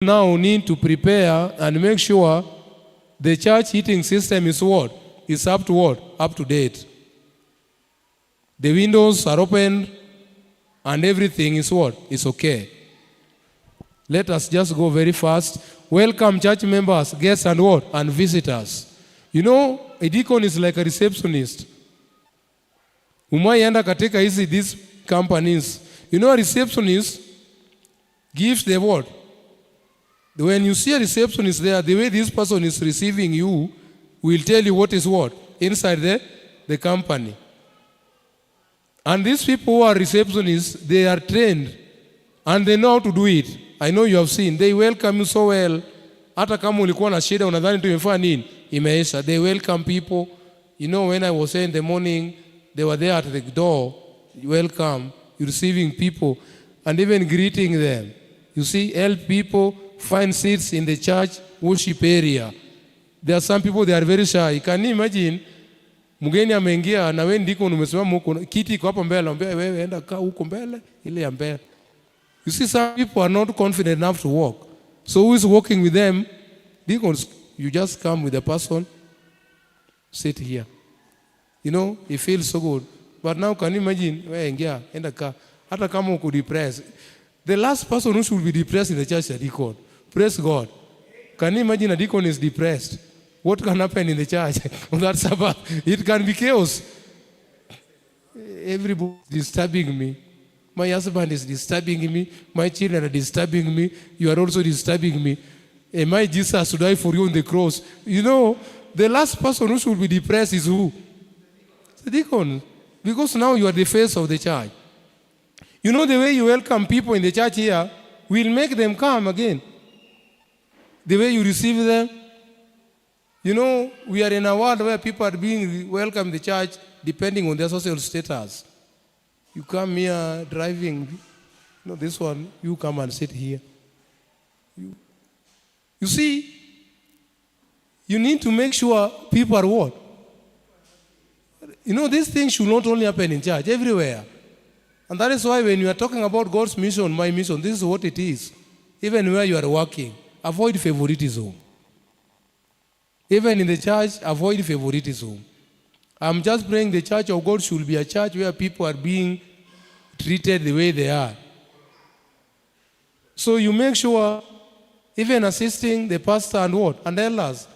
now need to prepare and make sure the church heating system is what? Is up to what? Up to date. The windows are open and everything is what? Is okay. Let us just go very fast. Welcome church members, guests and what? And visitors. You know, a deacon is like a receptionist. Umaienda katika these companies. You know, a receptionist gives the what? When you see a receptionist there, the way this person is receiving you will tell you what is what inside the company. And these people who are receptionists, they are trained and they know how to do it. I know you have seen. They welcome you so well. Hata kama ulikuwa na shida unadhani tumefanya nini? Imeisha. They welcome people. You know, when I was there in the morning, they were there at the door. Welcome. You're receiving people and even greeting them. You see, help people find seats in the church worship area. There are some people, they are very shy. Can you imagine? Mgeni ameingia na wewe ndiko umesimama huko, kiti iko hapo mbele, anambia wewe enda kaa huko mbele ile ya mbele. You see, some people are not confident enough to walk. So who is walking with them? Deacons, you just come with the person, sit here. You know, it feels so good. But now can you imagine? Wewe ingia, enda kaa. Hata kama uko depressed. The last person who should be depressed in the church is a deacon. Praise God. Can you imagine a deacon is depressed? What can happen in the church on that Sabbath? It can be chaos. Everybody is disturbing me. My husband is disturbing me. My children are disturbing me. You are also disturbing me. Am I Jesus to die for you on the cross? You know, the last person who should be depressed is who? The deacon. Because now you are the face of the church. You know, the way you welcome people in the church here will make them come again. The way you receive them. You know, we are in a world where people are being welcomed in the church depending on their social status. You come here driving, you know, this one, you come and sit here. You see, you need to make sure people are what? You know, these things should not only happen in church, everywhere. And that is why when you are talking about God's mission, my mission, this is what it is. Even where you are working, avoid favoritism. Even in the church, avoid favoritism. I'm just praying the church of God should be a church where people are being treated the way they are. So you make sure, even assisting the pastor and what? And elders.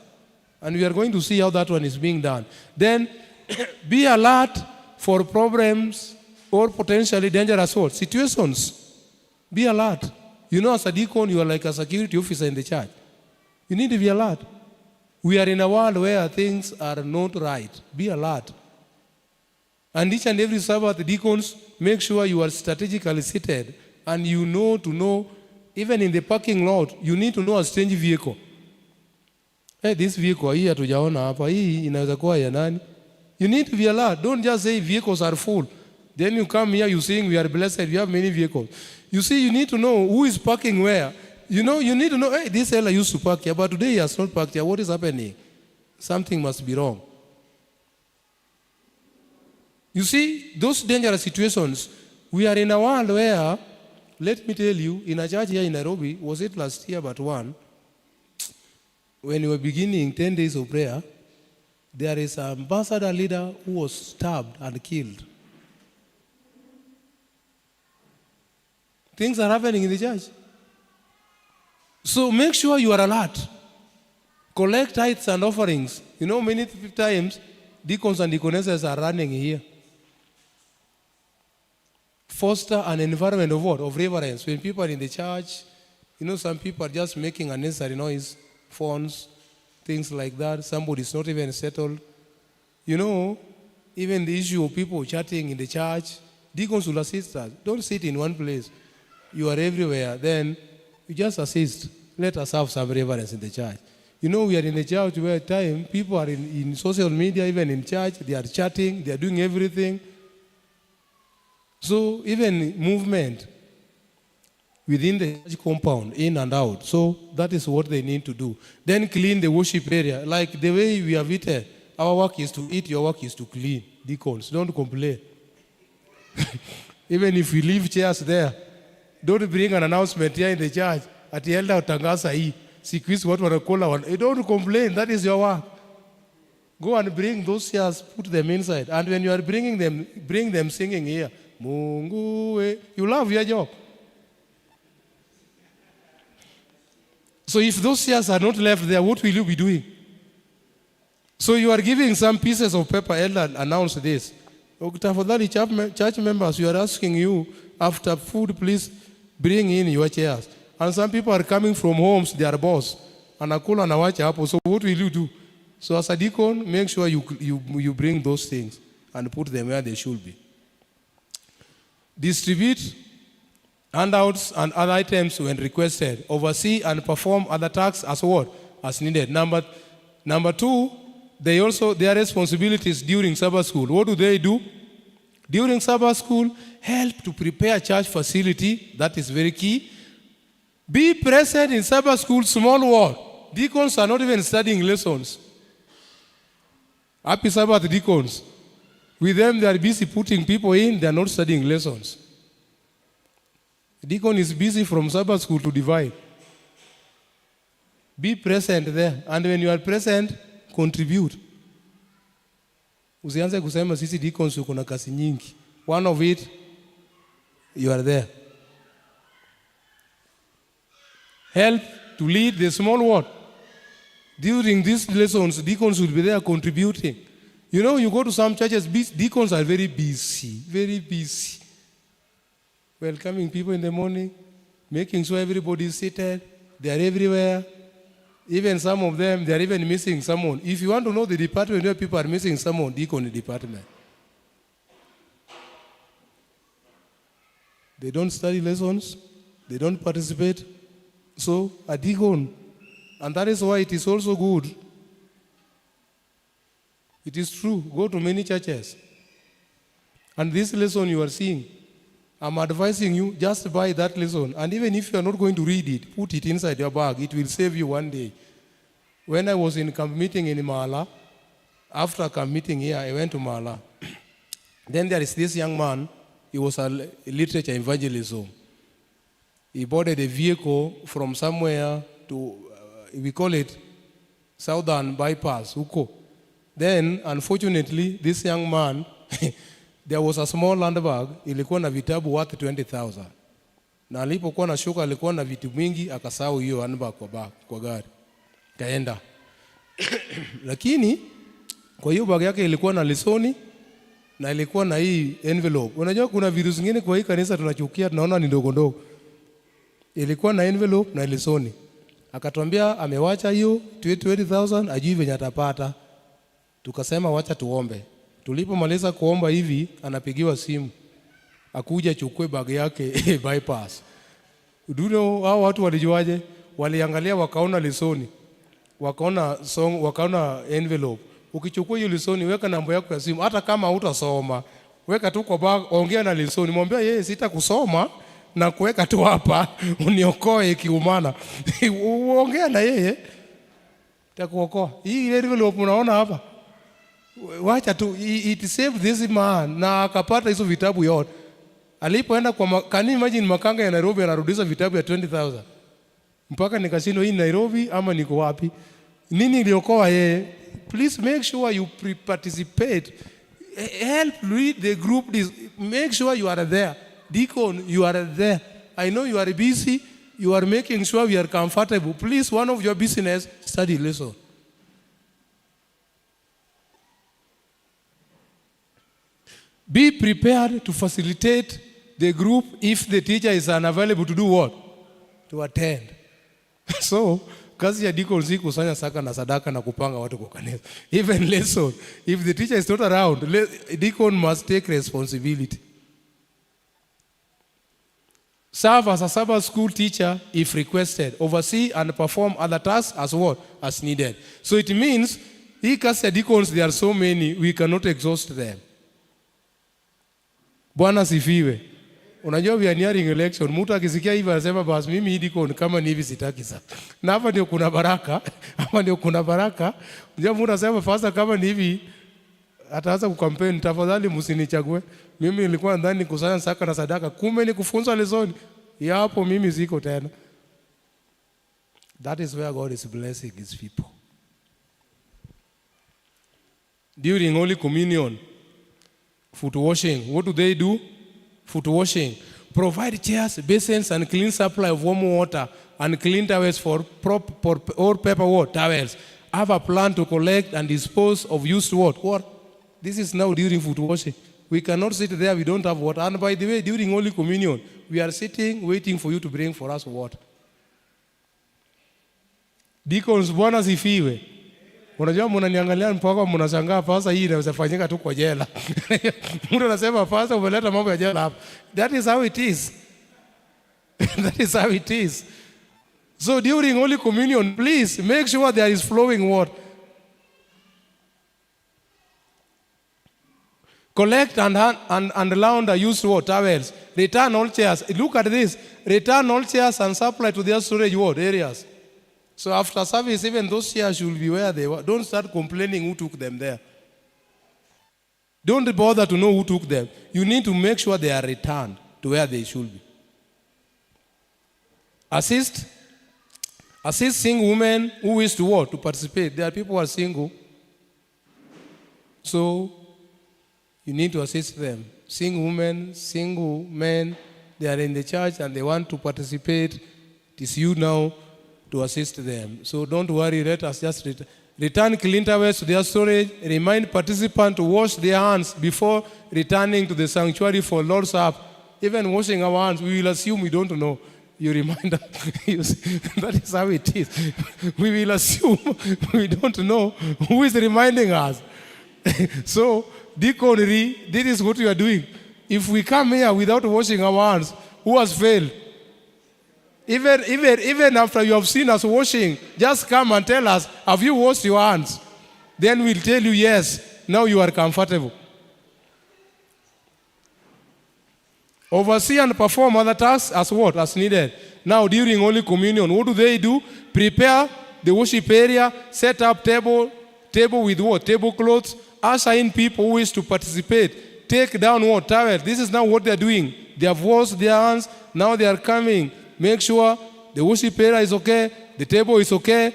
And we are going to see how that one is being done. Then, be alert for problems or potentially dangerous what? Situations. Be alert. You know, as a deacon, you are like a security officer in the church. You need to be alert. We are in a world where things are not right. Be alert. And each and every Sabbath, deacons, make sure you are strategically seated and you know to know, even in the parking lot, you need to know a strange vehicle. Hey, this vehicle, hii hatujaona hapa, hii inaweza kuwa ya nani? You need to be alert. Don't just say vehicles are full. Then you come here, you sing, we are blessed, we have many vehicles. You see, you need to know who is parking where. You know, you need to know, hey, this seller used to park here, but today he has not parked here. What is happening? Something must be wrong. You see, those dangerous situations, we are in a world where, let me tell you, in a church here in Nairobi, was it last year but one, when we were beginning 10 days of prayer, there is an ambassador leader who was stabbed and killed. Things are happening in the church. So make sure you are alert. Collect tithes and offerings. You know, many times, deacons and deaconesses are running here. Foster an environment of what? Of reverence. When people are in the church, you know, some people are just making unnecessary noise, phones, things like that. Somebody is not even settled. You know, even the issue of people chatting in the church, deacons will assist us. Don't sit in one place. You are everywhere. Then you just assist. Let us have some reverence in the church. You know, we are in a church where people are in social media, even in church, they are chatting, they are doing everything. So even movement within the church compound, in and out. So that is what they need to do. Then clean the worship area. Like the way we have eaten, our work is to eat, your work is to clean. Deacons, don't complain. Even if we leave chairs there, don't bring an announcement here in the church. ati elder utangaza hii. Siku hizi watu wanakola don't complain, that is your work. Go and bring those chairs, put them inside. And when you are bringing them, bring them singing here. Mungu we. You love your job. So if those chairs are not left there, what will you be doing? So you are giving some pieces of paper. Elder announced this. Church members, you are asking you, after food, please bring in your chairs. And some people are coming from homes, they are boss. Anakula na wacha hapo. So what will you do? So as a deacon, make sure you bring those things and put them where they should be. Distribute handouts and other items when requested. Oversee and perform other tasks as what? As needed. Number 2, their responsibilities during Sabbath school. What do? During Sabbath school, help to prepare church facility. That is very key. Be present in Sabbath school, small word. Deacons are not even studying lessons. Happy Sabbath deacons. With them, they are busy putting people in, they are not studying lessons. Deacon is busy from Sabbath school to divide. Be present there. And when you are present, contribute. Usianze kusema sisi deacons uko na kazi nyingi. One of it, you are there. Help to lead the small word. During these lessons, deacons will be there contributing. You know, you go to some churches, deacons are very busy. Welcoming people in the morning, making sure everybody is seated. They are everywhere. Even some of them, they are even missing someone. If you want to know the department where people are missing someone, deacon department. They don't study lessons. They don't participate. So, a deacon. And that is why it is also good. It is true. Go to many churches. And this lesson you are seeing, I'm advising you, just buy that lesson. And even if you are not going to read it, put it inside your bag. It will save you one day. When I was in camp meeting in Mala, after camp meeting here, I went to Mala. Then there is this young man. He was a literature evangelism. He boarded a vehicle from somewhere to, we call it Southern Bypass, Uko. Then, unfortunately, this young man, there was a small handbag, ilikuwa na vitabu worth 20,000. Na alipokuwa na shuka alikuwa na vitu mingi, akasahau hiyo handbag kwa gari. Kaenda. Lakini, kwa hiyo bag yake ilikuwa na lesoni, na ilikuwa na hii envelope. Unajua kuna vitu zingine kwa hii kanisa tunachukia, tunaona ni ndogo ndogo. Ilikuwa na envelope na lesoni. Akatuambia amewacha hiyo 20,000, ajui venye atapata. Tukasema wacha tuombe. Tulipomaliza kuomba hivi, anapigiwa simu. Akuja chukue bag yake bypass. Do you know hao watu walijuaje? Waliangalia wakaona lesoni. Wakaona envelope. Ukichukua hiyo lesoni, weka namba yako ya simu. Hata kama hutasoma, weka tu kwa bag, ongea na lesoni. Mwambie yeye sitakusoma na kuweka tu hapa, uniokoe ikiumana. Ongea na yeye, takuokoa. Hii envelope unaona hapa. Wacha tu, it saved this man, na akapata hizo vitabu yote. Alipoenda kwa can you imagine makanga ya Nairobi anarudisha vitabu ya 20,000. Mpaka nikashindwa hii Nairobi ama niko wapi? Nini iliokoa yeye? Please make sure you participate. Help lead the group. Make sure you are there. Deacon, you are there. I know you are busy. You are making sure we are comfortable. Please, one of your business, study lesson. Be prepared to facilitate the group if the teacher is unavailable to do what? To attend. So, kazi ya deacon si kusanya saka na sadaka na kupanga watu kwa kanisa. Even lesson, if the teacher is not around, deacon must take responsibility. Serve as a Sabbath school teacher if requested. Oversee and perform other tasks as what? As needed. So it means, hii kazi ya deacons, there are so many, we cannot exhaust them. Bwana sifiwe. Unajua we are nearing election. Mtu akisikia hivi anasema basi mimi deacon kama ni hivi sitaki sasa. Na hapa ndio kuna baraka. Hapa ndio kuna baraka. Unajua mtu anasema fasa kama ni hivi ataanza kukampeni, tafadhali msinichague. Mimi nilikuwa ndani kusanya saka na sadaka, kumbe ni kufunza lesoni. Hapo mimi ziko tena. That is where God is blessing his people. During Holy Communion, foot washing, what do? Foot washing. Provide chairs, basins, and clean supply of warm water and clean towels for or paper towels. Have a plan to collect and dispose of used water. This is now during foot washing. We cannot sit there, we don't have water. And by the way, during Holy Communion, we are sitting, waiting for you to bring for us water. Deacons, Bwana sifiwe. Unajua mnaniangalia mpaka mnashangaa pasa hii inaweza fanyika tu kwa jela. Mtu anasema pasa umeleta mambo ya jela hapa. That is how it is. That is how it is. So during Holy Communion, please make sure there is flowing water. Collect and launder used water towels. Return all chairs. Look at this. Return all chairs and supply to their storage areas. So after service, even those chairs should be where they were. Don't start complaining who took them there. Don't bother to know who took them. You need to make sure they are returned to where they should be. Assist single women who wish to what? To participate. There are people who are single. So you need to assist them. Single women, single men, they are in the church and they want to participate. It is you now to assist them. So don't worry, let us just return clean towels to their storage. Remind participants to wash their hands before returning to the sanctuary for Lord's Supper. Even washing our hands, we will assume we don't know. You remind us. That is how it is. We will assume we don't know who is reminding us. So, Deaconry, this is what you are doing. If we come here without washing our hands, who has failed? Even after you have seen us washing, just come and tell us, have you washed your hands? Then we'll tell you, yes, now you are comfortable. Oversee and perform other tasks as what? As needed. Now during Holy Communion, what do? Prepare the worship area, set up table with what? Tablecloths, usher in people who wish to participate. Take down what? Towel. This is now what they are doing. They have washed their hands, now they are coming. Make sure the worship area is okay, the table is okay.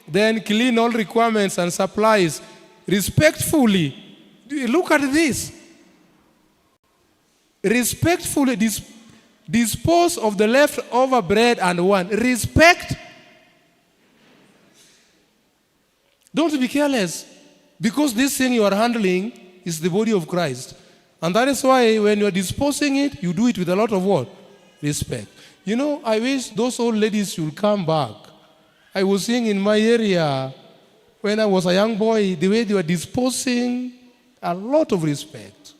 Then clean all requirements and supplies respectfully. Look at this. Respectfully dispose of the leftover bread and wine. Respect. Don't be careless. Because this thing you are handling is the body of Christ. And that is why when you are disposing it, you do it with a lot of what? Respect. You know, I wish those old ladies should come back. I was seeing in my area, when I was a young boy, the way they were disposing, a lot of respect.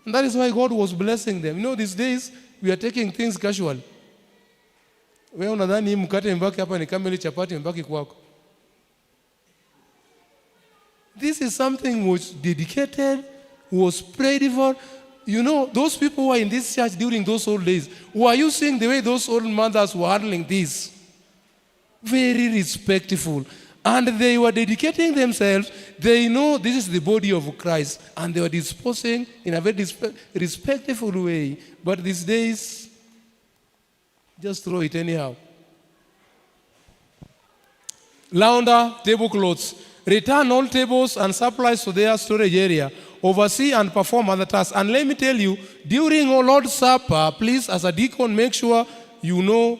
And that is why God was blessing them. You know, these days, we are taking things casually. Wewe unadhani mkate mbaki hapa ni kama ile chapati mbaki kwako. This is something was dedicated, was prayed for. You know, those people who were in this church during those old days, were you seeing the way those old mothers were handling this? Very respectful. And they were dedicating themselves. They know this is the body of Christ. And they were disposing in a very respectful way. But these days, just throw it anyhow. Launder tablecloths. Return all tables and supplies to their storage area. Oversee and perform other tasks. And let me tell you, during our Lord's Supper, please, as a deacon, make sure you know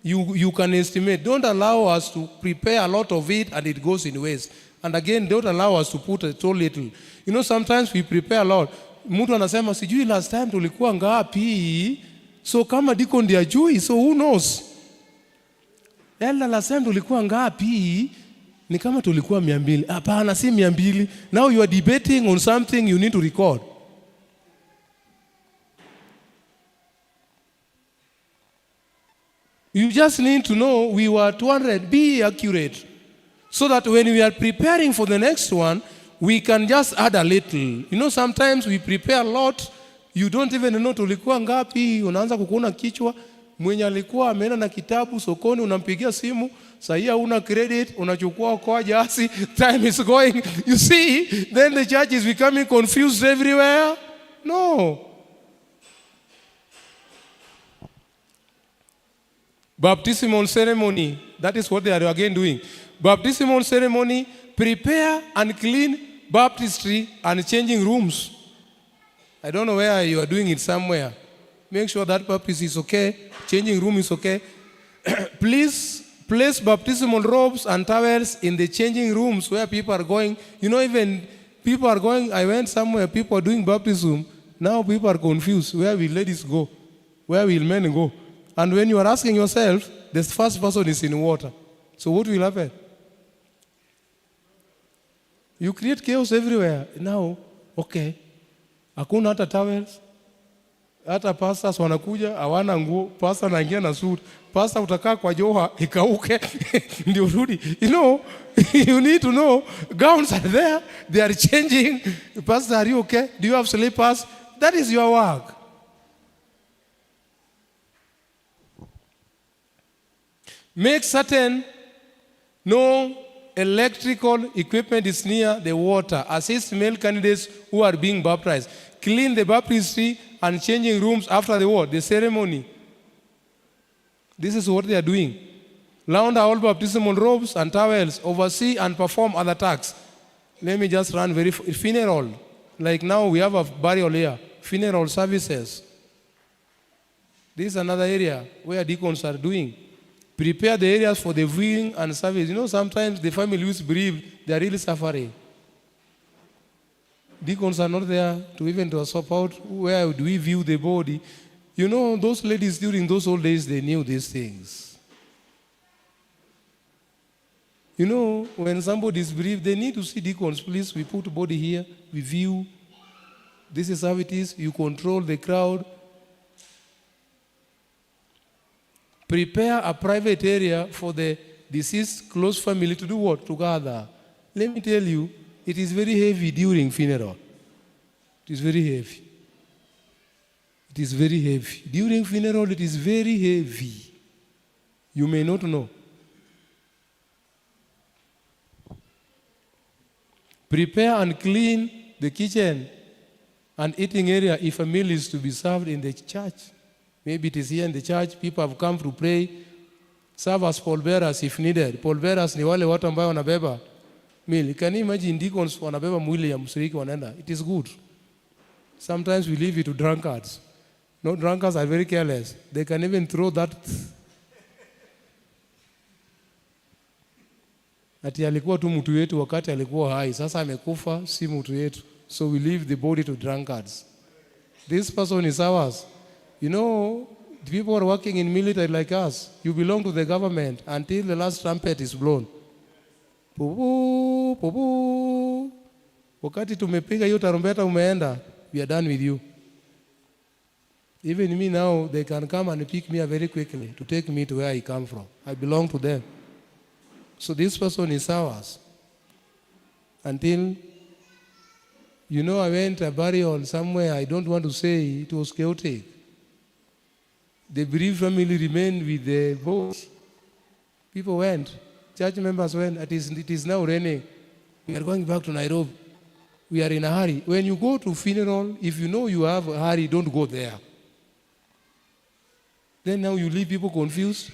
you can estimate. Don't allow us to prepare a lot of it and it goes in waste. And again, don't allow us to put so little. You know, sometimes we prepare a lot. Mtu anasema, sijui last time tulikuwa ngapi. So kama deacon ndiye ajui, so who knows? Last time tulikuwa ngapi? Ni kama tulikuwa 200. Hapana, si 200. Now you are debating on something you need to record. You just need to know we were 200. Be accurate. So that when we are preparing for the next one, we can just add a little. You know, sometimes we prepare a lot. You don't even know tulikuwa ngapi. Unaanza kukuona kichwa. Mwenye alikuwa ameenda na kitabu sokoni, unampigia simu. Sahia una credit, unachukua kwa jasi. Time is going. You see, then the church is becoming confused everywhere. No. Baptismal ceremony, that is what they are again doing. Baptismal ceremony, prepare and clean baptistry and changing rooms. I don't know where you are doing it somewhere. Make sure that baptistry is okay, changing room is okay. Please place baptismal robes and towels in the changing rooms where people are going. You know, even people are going, I went somewhere, people are doing baptism. Now people are confused. Where will ladies go? Where will men go? And when you are asking yourself, the first person is in water. So what will happen? You create chaos everywhere. Now, okay, hakuna hata towels. Hata pastors wanakuja, hawana nguo. Pastor anaingia na suit. Pastor utakaa kwa joha, ikauke, ndio rudi. You know, you need to know, gowns are there, they are changing. Pastor, are you okay? Do you have slippers? That is your work. Make certain no electrical equipment is near the water. Assist male candidates who are being baptized. Clean the baptistry and changing rooms after the ceremony. This is what they are doing. Launder all baptismal robes and towels, oversee and perform other tasks. Let me just run funeral. Like now we have a burial here, funeral services. This is another area where deacons are doing. Prepare the areas for the viewing and service. You know, sometimes the family who is bereaved, they are really suffering. Deacons are not there to even to support where do we view the body. You know, those ladies during those old days, they knew these things. You know, when somebody is bereaved, they need to see deacons. Please, we put body here, we view. This is how it is. You control the crowd. Prepare a private area for the deceased close family to do what? To gather. Let me tell you, it is very heavy during funeral. It is very heavy. It is very heavy. During funeral, it is very heavy. You may not know. Prepare and clean the kitchen and eating area if a meal is to be served in the church. Maybe it is here in the church, people have come to pray. Serve as pallbearers if needed. Pallbearers ni wale watu ambao wanabeba meal. Can you imagine deacons wanabeba mwili ya mshiriki wanaenda? It is good. Sometimes we leave it to drunkards. No, drunkards are very careless. They can even throw that. Ati alikuwa tu mtu yetu wakati alikuwa hai. Sasa amekufa, si mtu yetu. So we leave the body to drunkards. This person is ours. You know, the people are working in military like us. You belong to the government until the last trumpet is blown. Pupu, pupu. Wakati tumepiga hiyo tarumbeta umeenda, we are done with you. Even me now, they can come and pick me up very quickly to take me to where I come from. I belong to them. So this person is ours. Until, you know, I went a burial somewhere, I don't want to say, it was chaotic. The bereaved family remained with the boat. People went. Church members went. It is now raining. We are going back to Nairobi. We are in a hurry. When you go to funeral, if you know you have a hurry, don't go there. Then now you leave people confused.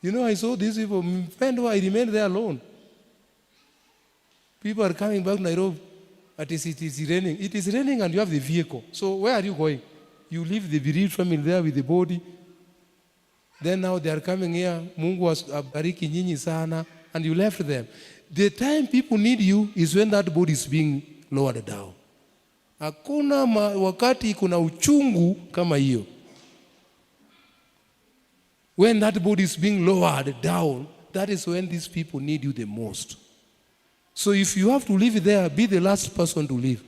You know, I saw these people. I remained there alone. People are coming back to Nairobi. It is raining. It is raining and you have the vehicle. So where are you going? You leave the bereaved family there with the body. Then now they are coming here. Mungu abariki nyinyi sana. And you left them. The time people need you is when that body is being lowered down. Hakuna wakati kuna uchungu kama hiyo. When that body is being lowered down, that is when these people need you the most. So if you have to leave there, be the last person to leave.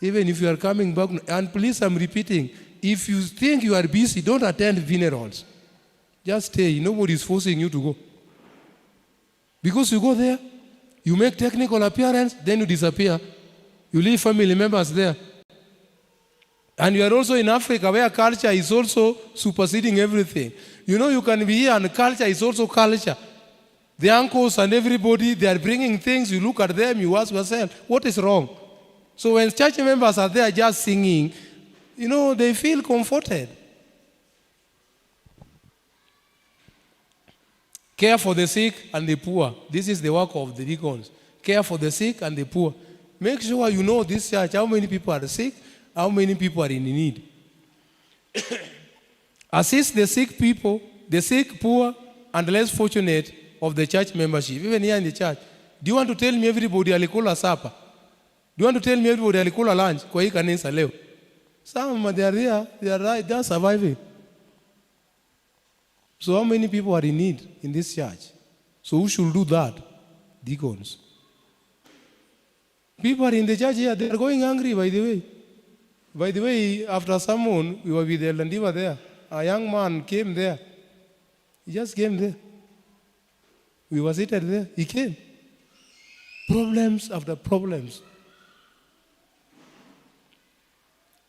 Even if you are coming back, and please, I'm repeating, if you think you are busy, don't attend funerals. Just stay. Nobody is forcing you to go. Because you go there, you make technical appearance, then you disappear. You leave family members there. And you are also in Africa where culture is also superseding everything. You know, you can be here and culture is also culture. The uncles and everybody, they are bringing things, you look at them, you ask yourself, what is wrong? So when church members are there just singing, you know, they feel comforted. Care for the sick and the poor. This is the work of the deacons. Care for the sick and the poor. Make sure you know this church, how many people are sick, how many people are in need. Assist the sick people, the sick, poor, and less fortunate of the church membership, even here in the church. Do you want to tell me everybody alikula supper? Do you want to tell me everybody alikula lunch kwa hii kanisa leo? Some they are there, they are right, they are surviving. So how many people are in need in this church? So who should do that? Deacons. People are in the church here, they are going hungry, by the way. By the way, after someone, we were with the Landiva there. A young man came there. He just came there. We were seated there. He came. Problems after problems.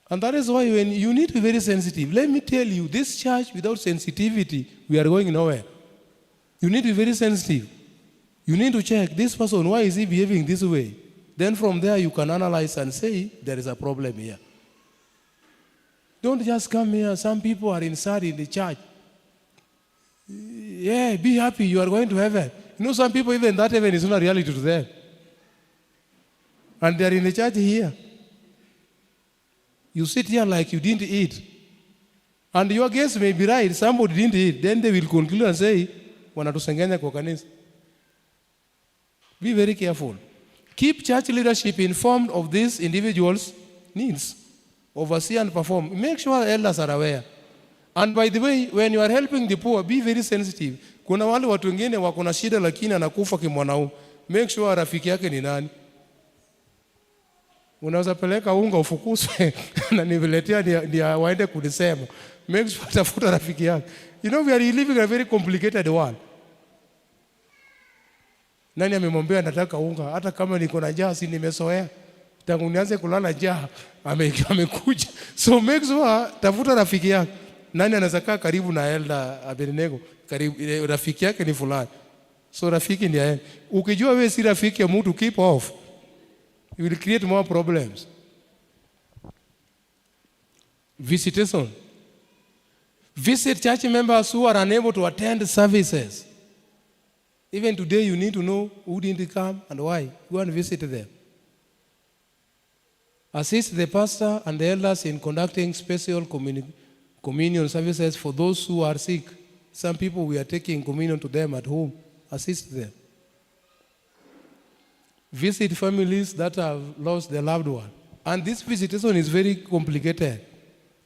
And that is why when you need to be very sensitive. Let me tell you, this church without sensitivity, we are going nowhere. You need to be very sensitive. You need to check this person, why is he behaving this way? Then from there you can analyze and say, there is a problem here. Don't just come here. Some people are inside in the church. Yeah, be happy, you are going to heaven. You know, some people, even that heaven is not a reality to them. And they are in the church here. You sit here like you didn't eat. And your guess may be right, somebody didn't eat. Then they will conclude and say, wanatusengenya kwa kanisa. Be very careful. Keep church leadership informed of these individuals' needs. Oversee and perform. Make sure elders are aware. And by the way, when you are helping the poor, be very sensitive. Kuna wale watu wengine wako na shida lakini anakufa kimwanaume. Make sure rafiki yake ni nani. Unaweza peleka unga ufukuzwe na niviletea ni waende kunisema. Make sure tafuta rafiki yake. You know, we are living in a very complicated world. Nani amemwambia nataka unga? Hata kama niko na njaa si nimezoea. Tangu nianze kulala njaa amekuja. So make sure tafuta rafiki yake. Nani anaweza kaa karibu na Elder Abednego? Karibu rafiki yake ni fulani. So rafiki ndiye yeye. Ukijua wewe si rafiki ya mtu, keep off. You will create more problems. Visitation. Visit church members who are unable to attend services. Even today you need to know who didn't come and why. Go and visit them. Assist the pastor and the elders in conducting special communion services for those who are sick. Some people, we are taking communion to them at home. Assist them. Visit families that have lost their loved one. And this visitation is very complicated.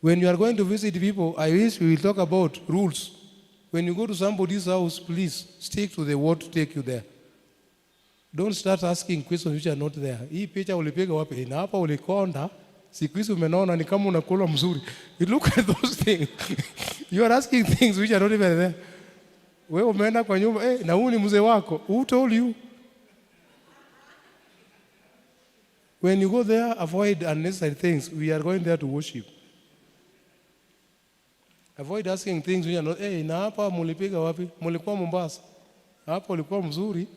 When you are going to visit people, I wish we will talk about rules. When you go to somebody's house, please stick to the word to take you there. Don't start asking questions which are not there. Hii picha ulipiga wapi? Na hapa ulikonda, siku hizi umenaona ni kama unakula mzuri. You look at those things. You are asking things which are not even there. Wewe umeenda kwa nyumba, na huyu ni mzee wako. Who told you? When you go there, avoid unnecessary things. We are going there to worship. Avoid asking things which are not, na hapa mulipiga wapi? Mulikuwa Mombasa. Hapa ulikuwa mzuri.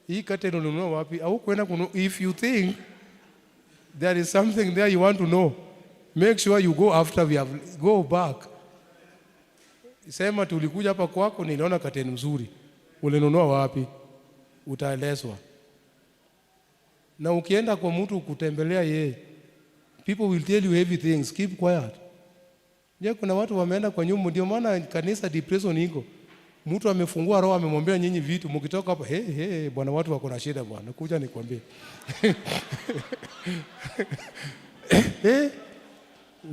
Hii kate ununua wapi? Au kwenda if you think there is something there you want to know, make sure you go after we have go back. Sema tulikuja hapa kwako niliona kate mzuri. Ulinunua wapi? Utaelezwa. Na ukienda kwa mtu kutembelea yeye, people will tell you everything. Keep quiet. Je, kuna watu wameenda kwa nyumba, ndio maana kanisa depression iko. Mtu amefungua roho amemwambia nyinyi vitu, mkitoka hapa bwana watu wako na shida bwana, kuja nikwambie.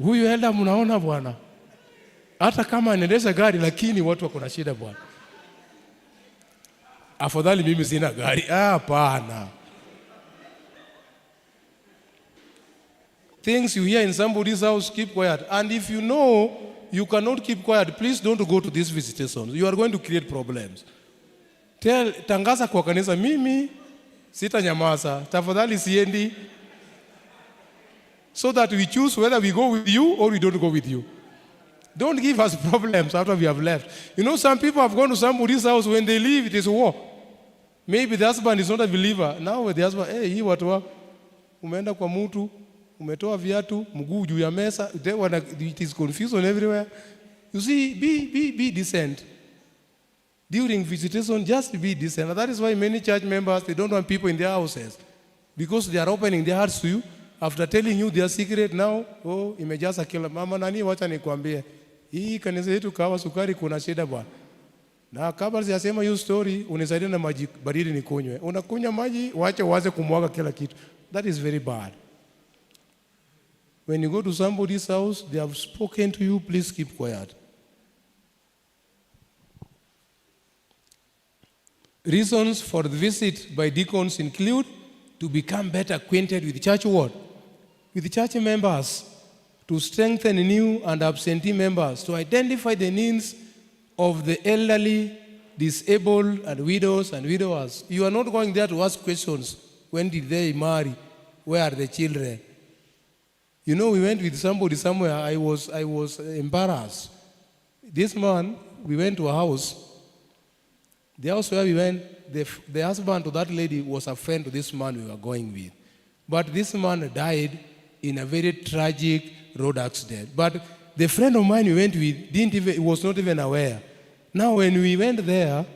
Huyu elder mnaona bwana. Hata kama anaendesha gari lakini watu wako na shida bwana. Afadhali mimi sina gari. Hapana. Things you hear in somebody's house, keep quiet. And if you know you cannot keep quiet, please don't go to these visitations. You are going to create problems. Tangaza kwa kanisa, mimi sitanyamaza, tafadhali siendi. So that we choose whether we go with you or we don't go with you. Don't give us problems after we have left. You know, some people have gone to somebody's house, when they leave, it is war. Maybe the husband is not a believer. Now the husband, hii watu wako, umeenda kwa mtu, umetoa viatu, mguu juu ya mesa, it is confusion everywhere. You see, be decent. During visitation, just be decent. And that is why many church members, they don't want people in their houses. Because they are opening their hearts to you. After telling you their secret now, imejaza kila mama nani wacha nikwambie. Hii kanisa yetu kawa sukari kuna shida bwana. Na kabla sijasema hiyo story, unisaidia na maji baridi nikunywe. Unakunywa maji, wacha uanze kumwaga kila kitu. That is very bad. When you go to somebody's house, they have spoken to you, please keep quiet. Reasons for the visit by deacons include to become better acquainted with church what? With church members, to strengthen new and absentee members, to identify the needs of the elderly, disabled, and widows and widowers. You are not going there to ask questions. When did they marry? Where are the children? You know, we went with somebody somewhere. I was embarrassed. This man, we went to a house. The house where we went, the husband to that lady was a friend to this man we were going with. But this man died in a very tragic road accident. But the friend of mine we went with was not even aware. Now when we went there,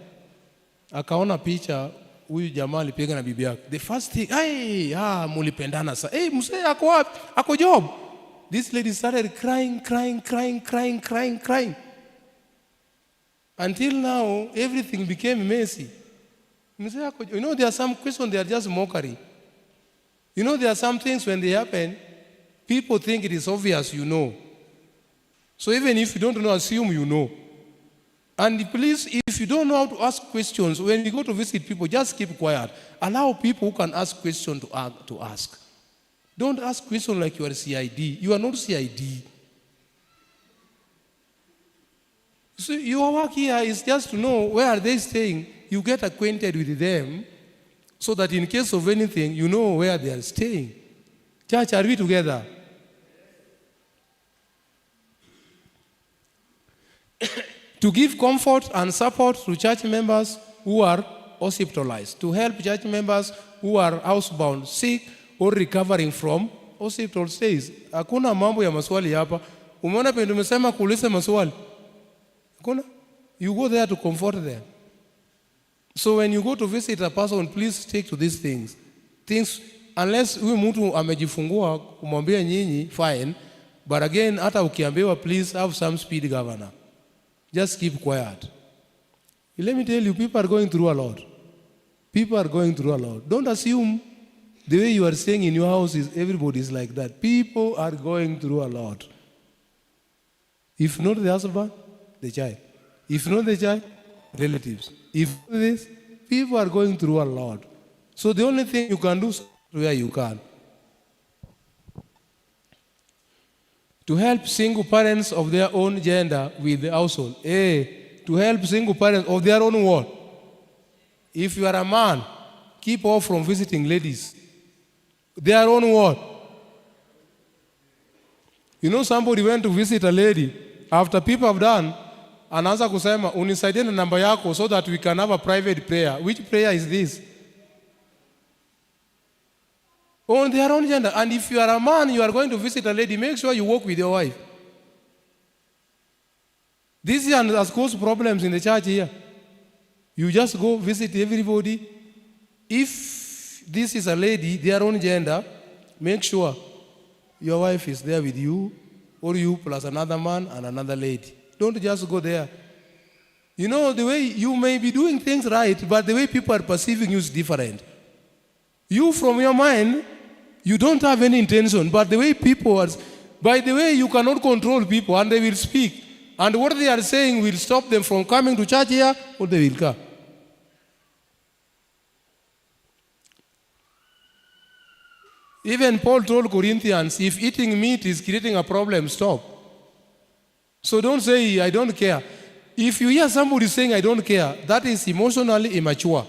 akaona picha huyu jamaa alipiga na bibi yake. The first thing, mulipendana sa. Mzee ako wapi? Ako job. This lady started crying. Until now, everything became messy. You know, there are some questions, they are just mockery. You know, there are some things when they happen, people think it is obvious you know. So even if you don't know, assume you know. And please, if you don't know how to ask questions, when you go to visit people, just keep quiet. Allow people who can ask questions to ask. Don't ask questions like you are CID. You are not CID. So your work here is just to know where are they staying. You get acquainted with them so that in case of anything, you know where they are staying. Church, are we together? To give comfort and support to church members who are hospitalized. To help church members who are housebound, sick, or recovering from hospital stays. Hakuna mambo ya maswali hapa. Umeona pendo umesema kuuliza maswali. You go there to comfort them. So when you go to visit a person, please stick to these things. Unless huyu mtu amejifungua kumwambia nyinyi, fine. But again, hata ukiambiwa, please have some speed, governor. Just keep quiet. Let me tell you, people are going through a lot. People are going through a lot. Don't assume the way you are staying in your house is everybody is like that. People are going through a lot. If not the husband, the child. If not the child, relatives. If this, people are going through a lot. So the only thing you can do is where you can. To help single parents of their own gender with the household. To help single parents of their own what? If you are a man, keep off from visiting ladies. Their own what? You know, somebody went to visit a lady. After people have done, anaanza kusema, unisaidie na namba yako so that we can have a private prayer. Which prayer is this? On their own gender. And if you are a man, you are going to visit a lady, make sure you walk with your wife. This has caused problems in the church here. You just go visit everybody. If this is a lady, their own gender, make sure your wife is there with you, or you plus another man and another lady. Don't just go there. You know, the way you may be doing things right, but the way people are perceiving you is different. You, from your mind, you don't have any intention, but the way people are, by the way, you cannot control people, and they will speak. And what they are saying will stop them from coming to church here, or they will come. Even Paul told Corinthians, if eating meat is creating a problem, stop. So don't say, I don't care. If you hear somebody saying, I don't care, that is emotionally immature.